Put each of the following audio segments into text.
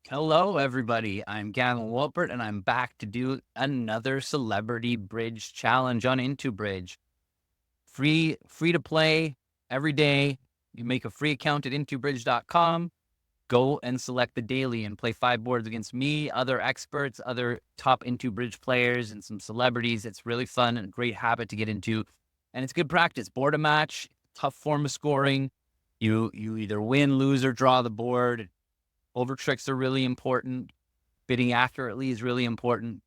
Hello, everybody. I'm Gavin Wolpert, and I'm back to do another Celebrity Bridge challenge on IntoBridge. Free to play every day. You make a free account at IntoBridge.com. Go and select the daily and play 5 boards against me, other experts, other top IntoBridge players, and some celebrities. It's really fun and a great habit to get into, and it's good practice. Board a match, tough form of scoring. You either win, lose, or draw the board. Over tricks are really important. Bidding accurately is really important.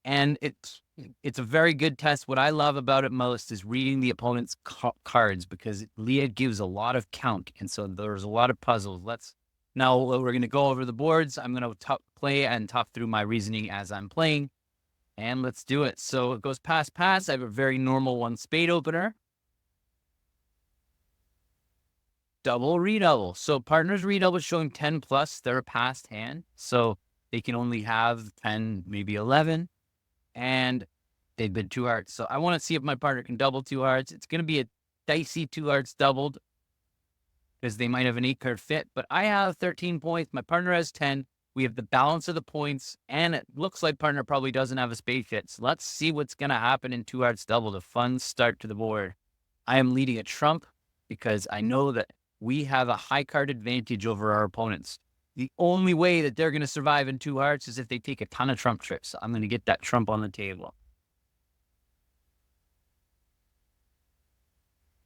And it's a very good test. What I love about it most is reading the opponent's cards, because Leah gives a lot of count. And so there's a lot of puzzles. Now we're going to go over the boards. I'm going to play and talk through my reasoning as I'm playing. And let's do it. So it goes pass. I have a very normal 1 spade opener. Double, redouble. So partners redouble showing 10 plus. They're a passed hand. So they can only have 10, maybe 11. And they bid 2 hearts. So I want to see if my partner can double 2 hearts. It's going to be a dicey 2 hearts doubled, because they might have an 8-card fit. But I have 13 points. My partner has 10. We have the balance of the points. And it looks like partner probably doesn't have a spade fit. So let's see what's going to happen in 2 hearts doubled. A fun start to the board. I am leading a trump because I know that we have a high card advantage over our opponents. The only way that they're going to survive in 2 hearts is if they take a ton of trump trips. So I'm going to get that trump on the table.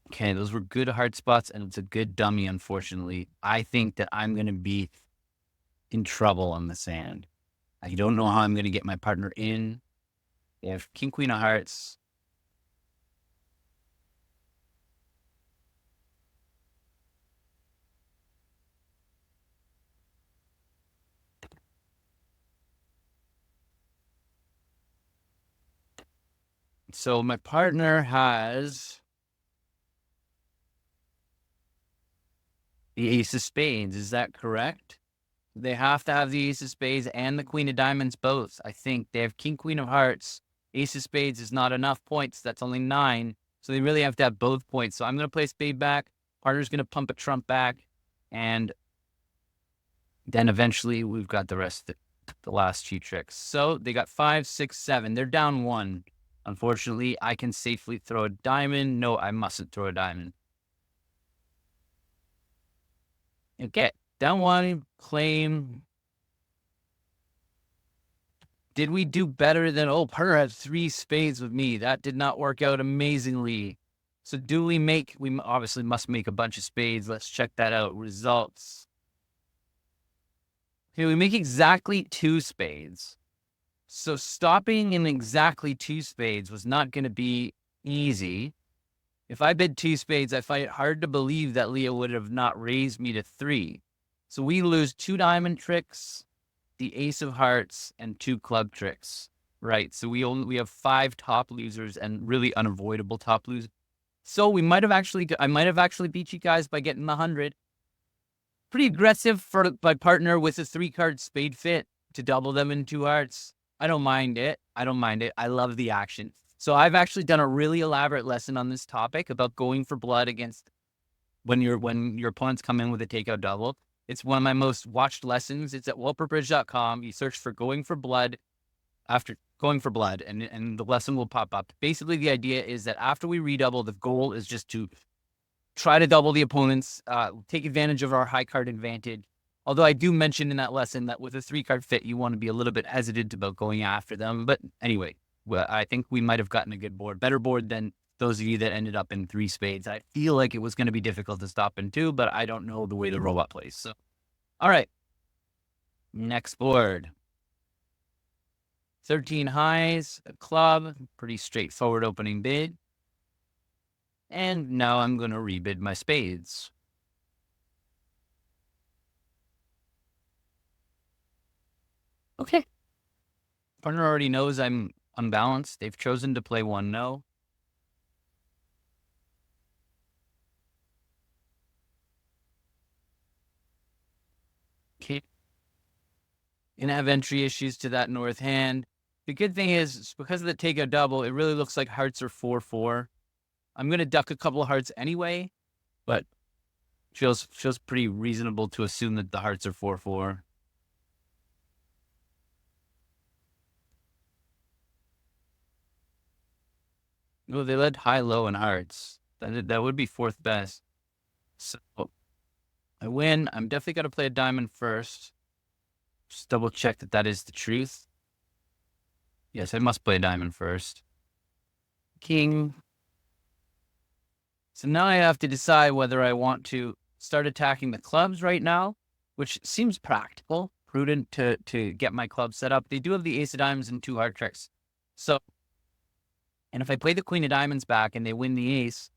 Okay, those were good hard spots, and it's a good dummy, unfortunately. I think that I'm going to be in trouble on the sand. I don't know how I'm going to get my partner in. They have king, queen of hearts. So my partner has the ace of spades. Is that correct? They have to have the ace of spades and the queen of diamonds both. I think they have king, queen of hearts. Ace of spades is not enough points. That's only 9. So they really have to have both points. So I'm going to play spade back. Partner's going to pump a trump back. And then eventually we've got the rest of the last 2 tricks. So they got 5, 6, 7. They're down 1. Unfortunately, I can safely throw a diamond. No, I mustn't throw a diamond. Okay, down 1, claim. Did we do better than, partner had 3 spades with me. That did not work out amazingly. So we obviously must make a bunch of spades. Let's check that out. Results. Okay, we make exactly 2 spades. So stopping in exactly 2 spades was not going to be easy. If I bid 2 spades, I find it hard to believe that Leah would have not raised me to 3. So we lose 2 diamond tricks, the ace of hearts, and 2 club tricks, right? So we have 5 top losers and really unavoidable top losers. So I might have actually beat you guys by getting the 100. Pretty aggressive for my partner with a 3-card spade fit to double them in 2 hearts. I don't mind it. I love the action. So I've actually done a really elaborate lesson on this topic about going for blood against when your opponents come in with a takeout double. It's one of my most watched lessons. It's at wolpertbridge.com. You search for going for blood after going for blood, and the lesson will pop up. Basically, the idea is that after we redouble, the goal is just to try to double the opponents, take advantage of our high card advantage. Although I do mention in that lesson that with a 3-card fit, you want to be a little bit hesitant about going after them. But anyway, well, I think we might have gotten a good board, better board than those of you that ended up in 3 spades. I feel like it was going to be difficult to stop in 2, but I don't know the way the robot plays. So, all right. Next board. 13 highs, a club, pretty straightforward opening bid. And now I'm going to rebid my spades. Okay. Partner already knows I'm unbalanced. They've chosen to play 1 no. Okay. Gonna have entry issues to that north hand. The good thing is, because of the takeout double, it really looks like hearts are 4-4. I'm gonna duck a couple of hearts anyway, but feels pretty reasonable to assume that the hearts are 4-4. No, they led high, low, and hearts. That would be fourth best. So I win. I'm definitely going to play a diamond first. Just double check that that is the truth. Yes, I must play a diamond first. King. So now I have to decide whether I want to start attacking the clubs right now, which seems practical, prudent to get my club set up. They do have the ace of diamonds and 2 heart tricks. So, and if I play the queen of diamonds back and they win the ace,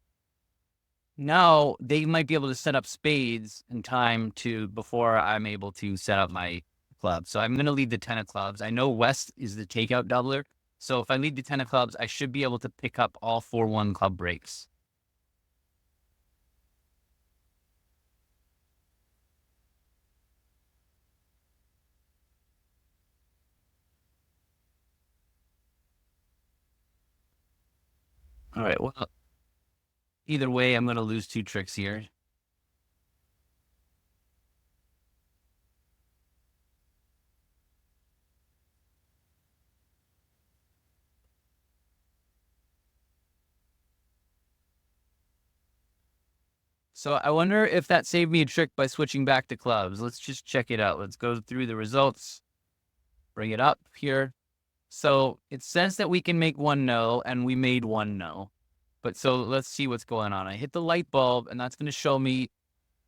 now they might be able to set up spades in time to before I'm able to set up my club. So I'm going to lead the 10 of clubs. I know West is the takeout doubler. So if I lead the 10 of clubs, I should be able to pick up all 4-1 club breaks. All right. Well, either way, I'm going to lose 2 tricks here. So I wonder if that saved me a trick by switching back to clubs. Let's just check it out. Let's go through the results, bring it up here. So it says that we can make 1 no, and we made 1 no. But so let's see what's going on. I hit the light bulb, and that's going to show me.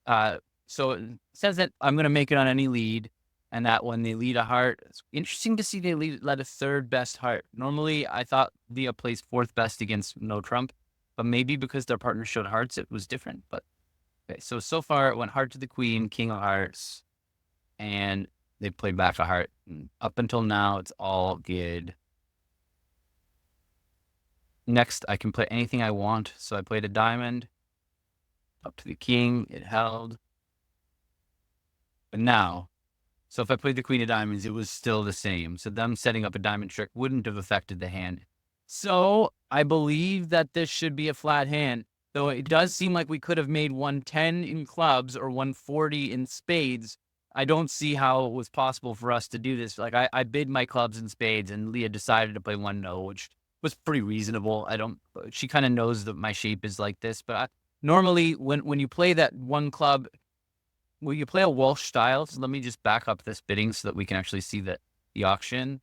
So it says that I'm going to make it on any lead, and that when they lead a heart, it's interesting to see they led a 3rd best heart. Normally, I thought Leah plays 4th best against no trump, but maybe because their partner showed hearts, it was different. But okay, so far it went heart to the queen, king of hearts, and they played back a heart. And up until now, it's all good. Next, I can play anything I want. So I played a diamond up to the king. It held. But now, so if I played the queen of diamonds, it was still the same. So them setting up a diamond trick wouldn't have affected the hand. So I believe that this should be a flat hand, though it does seem like we could have made 110 in clubs or 140 in spades. I don't see how it was possible for us to do this. Like I bid my clubs in spades, and Leah decided to play 1 no, which was pretty reasonable. She kind of knows that my shape is like this, but normally when you play that 1 club, well, you play a Walsh style. So let me just back up this bidding so that we can actually see the auction.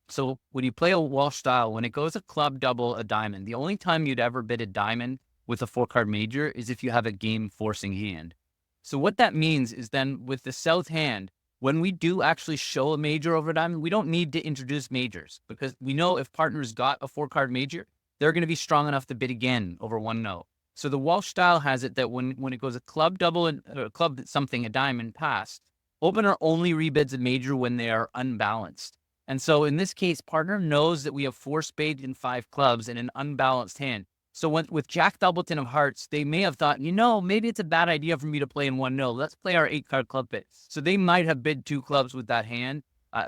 So when you play a Walsh style, when it goes a club, double, a diamond, the only time you'd ever bid a diamond with a 4-card major is if you have a game forcing hand. So what that means is then with the south hand, when we do actually show a major over a diamond, we don't need to introduce majors because we know if partners got a 4-card major, they're going to be strong enough to bid again over 1 no. So the Walsh style has it that when it goes a club, double, and a club something, a diamond passed, opener only rebids a major when they are unbalanced. And so in this case, partner knows that we have 4 spades and 5 clubs in an unbalanced hand. So with Jack Doubleton of hearts, they may have thought, maybe it's a bad idea for me to play in 1 no. Let's play our 8-card club bid. So they might have bid 2 clubs with that hand,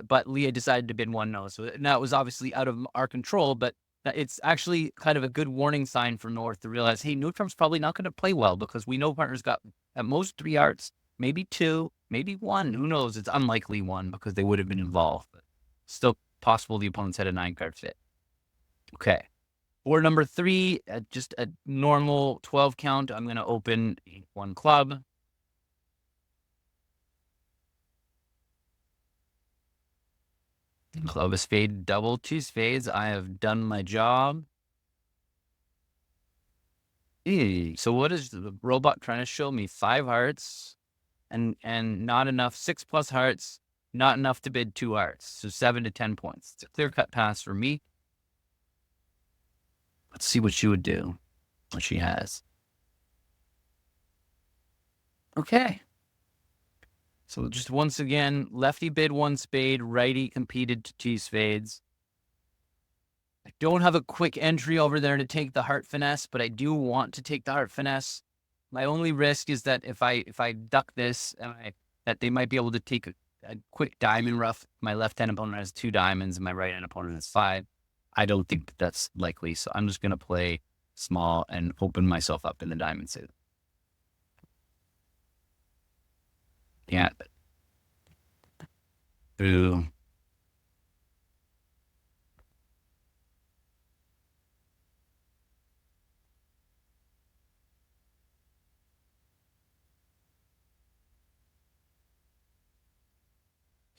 but Leah decided to bid 1 no. So now it was obviously out of our control, but it's actually kind of a good warning sign for North to realize, hey, no trump's probably not going to play well because we know partners got at most 3 hearts, maybe 2, maybe 1. Who knows? It's unlikely 1 because they would have been involved. But still possible the opponents had a 9-card fit. Okay. Or number 3, just a normal 12 count. I'm going to open 1 club. Club, a spade, double, 2 spades. I have done my job. So what is the robot trying to show me? 5 hearts and not enough, 6 plus hearts, not enough to bid 2 hearts. So 7 to 10 points. It's a clear-cut pass for me. Let's see what she would do, what she has. Okay. So just once again, lefty bid 1 spade, righty competed to 2 spades. I don't have a quick entry over there to take the heart finesse, but I do want to take the heart finesse. My only risk is that if I duck this, that they might be able to take a quick diamond rough. My left-hand opponent has 2 diamonds, and my right-hand opponent has 5. I don't think that's likely, so I'm just going to play small and open myself up in the diamond suit. Yeah. Ooh.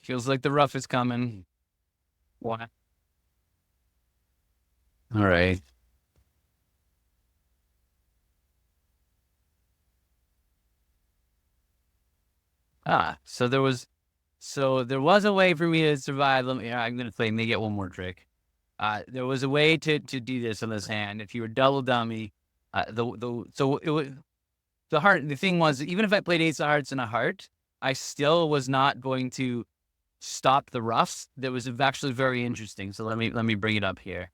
Feels like the rough is coming. What? All right. So there was a way for me to survive. I'm gonna play maybe get one more trick. There was a way to do this on this hand. If you were double dummy, the so it was the heart. The thing was, even if I played ace of hearts and a heart, I still was not going to stop the roughs. That was actually very interesting. So let me bring it up here.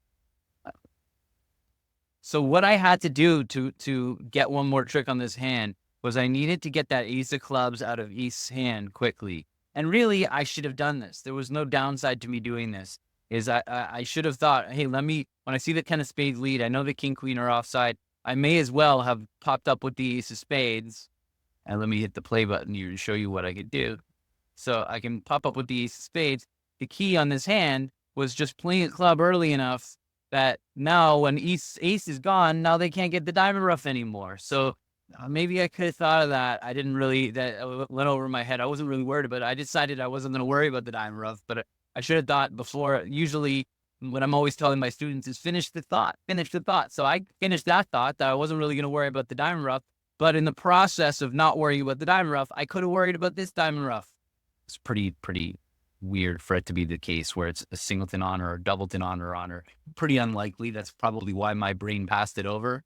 So what I had to do to get one more trick on this hand was I needed to get that ace of clubs out of East's hand quickly. And really, I should have done this. There was no downside to me doing this. I should have thought, hey, when I see the 10 of spades lead, I know the king queen are offside. I may as well have popped up with the ace of spades. And let me hit the play button here to show you what I could do. So I can pop up with the ace of spades. The key on this hand was just playing a club early enough that now when ace is gone, now they can't get the diamond rough anymore. So maybe I could have thought of that. I didn't really, that went over my head. I wasn't really worried about it. I decided I wasn't going to worry about the diamond rough, but I should have thought before. Usually what I'm always telling my students is finish the thought. So I finished that thought that I wasn't really going to worry about the diamond rough. But in the process of not worrying about the diamond rough, I could have worried about this diamond rough. It's pretty weird for it to be the case where it's a singleton honor or doubleton honor. Pretty unlikely. That's probably why my brain passed it over.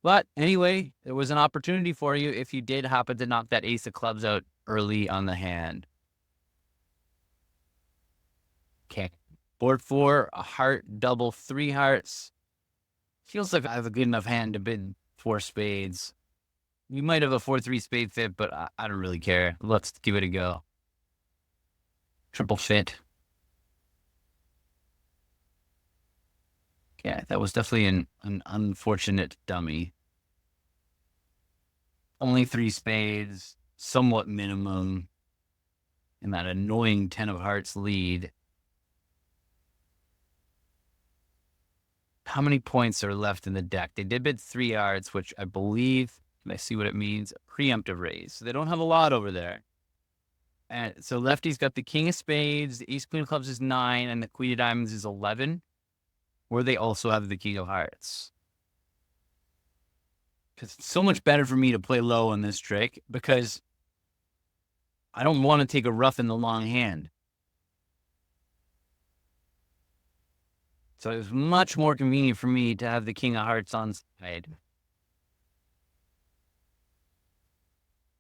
But anyway, there was an opportunity for you if you did happen to knock that ace of clubs out early on the hand. Okay. Board 4, a heart, double, 3 hearts. Feels like I have a good enough hand to bid 4 spades. You might have a 4-3 spade fit, but I don't really care. Let's give it a go. Triple fit. Yeah, that was definitely an unfortunate dummy. Only 3 spades, somewhat minimum, and that annoying 10 of hearts lead. How many points are left in the deck? They did bid 3 yards, which I believe, I see what it means, preemptive raise. So they don't have a lot over there. And so lefty's got the king of spades, the ace queen of clubs is 9, and the queen of diamonds is 11, where they also have the king of hearts. Because it's so much better for me to play low on this trick because I don't want to take a rough in the long hand. So it's much more convenient for me to have the king of hearts on side.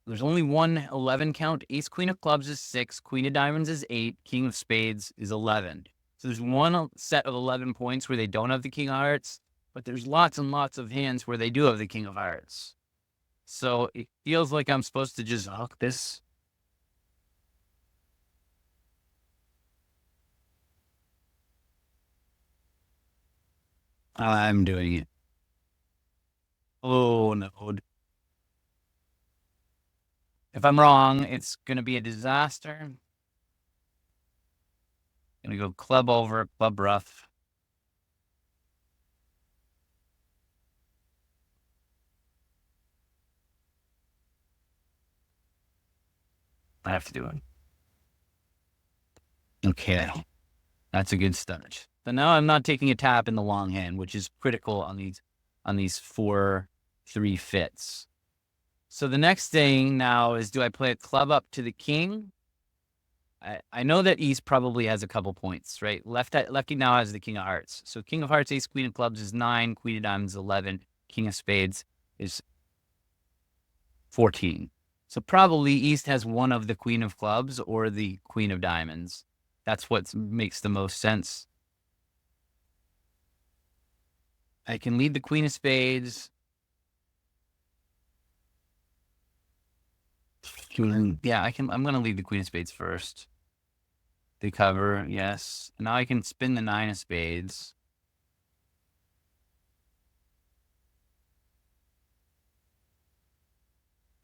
There's only one 11 count. Ace queen of clubs is 6, queen of diamonds is 8, king of spades is 11. So there's one set of 11 points where they don't have the king of hearts, but there's lots and lots of hands where they do have the king of hearts. So it feels like I'm supposed to just hook this. I'm doing it. Oh, no. If I'm wrong, it's going to be a disaster. Going to go club over, club rough. I have to do it. Okay. That's a good start. So now I'm not taking a tap in the long hand, which is critical on these 4-3 fits. So the next thing now is, do I play a club up to the king? I know that East probably has a couple points, right? Lefty now has the king of hearts. So king of hearts, ace, queen of clubs is 9, queen of diamonds 11, king of spades is 14. So probably East has one of the queen of clubs or the queen of diamonds. That's what makes the most sense. I can lead the queen of spades. Yeah, I'm going to lead the queen of spades first. The cover, yes. Now I can spin the 9 of spades.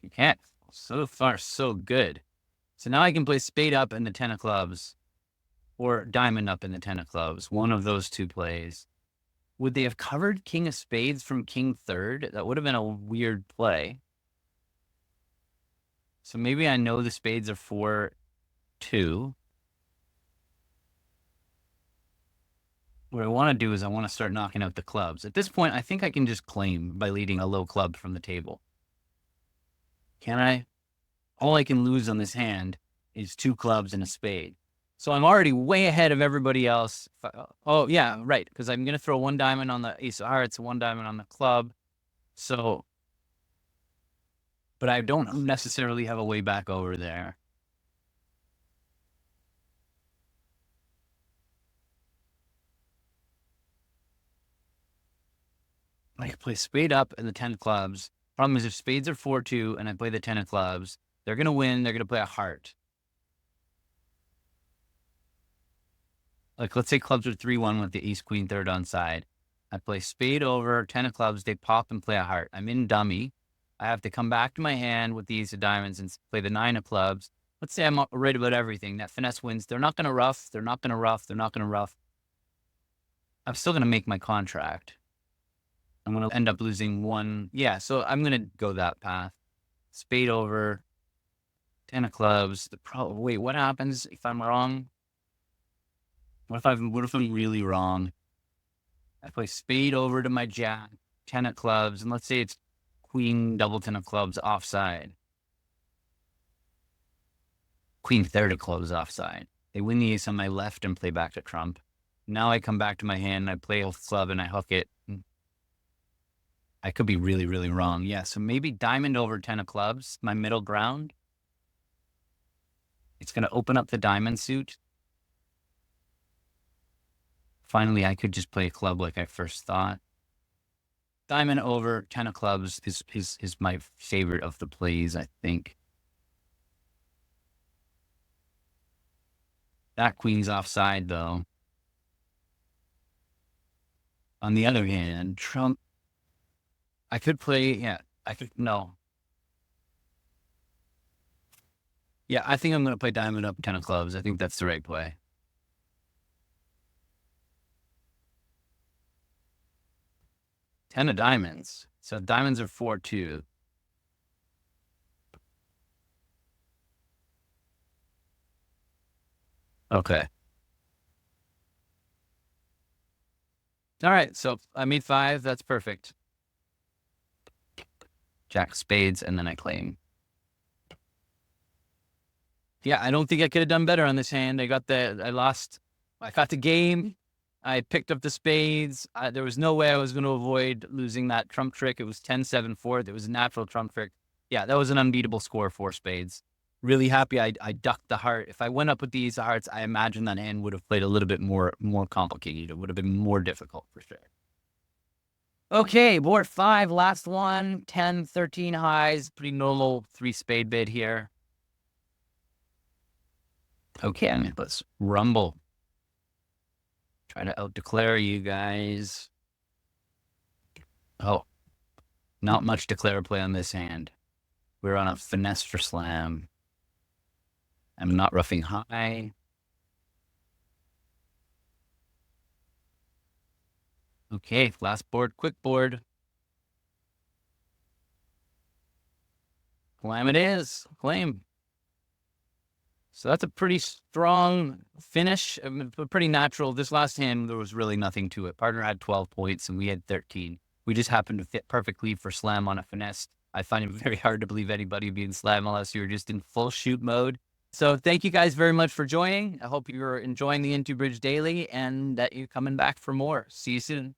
You can't. So far, so good. So now I can play spade up in the 10 of clubs or diamond up in the 10 of clubs. One of those two plays. Would they have covered king of spades from king third? That would have been a weird play. So maybe I know the spades are 4-2. what I want to do is I want to start knocking out the clubs. At this point, I think I can just claim by leading a low club from the table. Can I? All I can lose on this hand is 2 clubs and a spade. So I'm already way ahead of everybody else. Oh, yeah, right. Because I'm going to throw 1 diamond on the ace of hearts, 1 diamond on the club. So, but I don't necessarily have a way back over there. I can play spade up and the 10 clubs. Problem is, if spades are 4-2 and I play the 10 of clubs, they're going to win. They're going to play a heart. Like, let's say clubs are 3-1 with the ace, queen, third on side. I play spade over, 10 of clubs. They pop and play a heart. I'm in dummy. I have to come back to my hand with the ace of diamonds and play the 9 of clubs. Let's say I'm right about everything. That finesse wins. They're not going to rough. They're not going to rough. They're not going to rough. I'm still going to make my contract. I'm going to end up losing 1. Yeah, so I'm going to go that path. Spade over, 10 of clubs. Wait, what happens if I'm wrong? What if I'm really wrong? I play spade over to my jack, 10 of clubs, and let's say it's queen, double 10 of clubs offside. Queen, third of clubs offside. They win the ace on my left and play back to trump. Now I come back to my hand, and I play a club, and I hook it. I could be really, really wrong. Yeah, so maybe diamond over 10 of clubs, my middle ground. It's going to open up the diamond suit. Finally, I could just play a club like I first thought. Diamond over 10 of clubs is my favorite of the plays, I think. That queen's offside, though. On the other hand, trump. I could play, no. Yeah, I think I'm going to play diamond up 10 of clubs. I think that's the right play. Ten of diamonds. So diamonds are 4-2. Okay. All right, so I made 5. That's perfect. Jack spades, and then I claim. Yeah, I don't think I could have done better on this hand. I got the game. I picked up the spades. There was no way I was going to avoid losing that trump trick. It was 10-7-4. It was a natural trump trick. Yeah, that was an unbeatable score for spades. Really happy I ducked the heart. If I went up with the ace of hearts, I imagine that hand would have played a little bit more complicated. It would have been more difficult for sure. Okay, board 5, last one, 10, 13 highs. Pretty normal 3 spade bid here. Okay, let's rumble. Try to out-declare you guys. Oh, not much declare play on this hand. We're on a finesse for slam. I'm not roughing high. Okay, last board, quick board. Clam it is. Claim. So that's a pretty strong finish, pretty natural. This last hand, there was really nothing to it. Partner had 12 points and we had 13. We just happened to fit perfectly for slam on a finesse. I find it very hard to believe anybody being slam unless you're just in full shoot mode. So thank you guys very much for joining. I hope you're enjoying the IntoBridge Daily and that you're coming back for more. See you soon.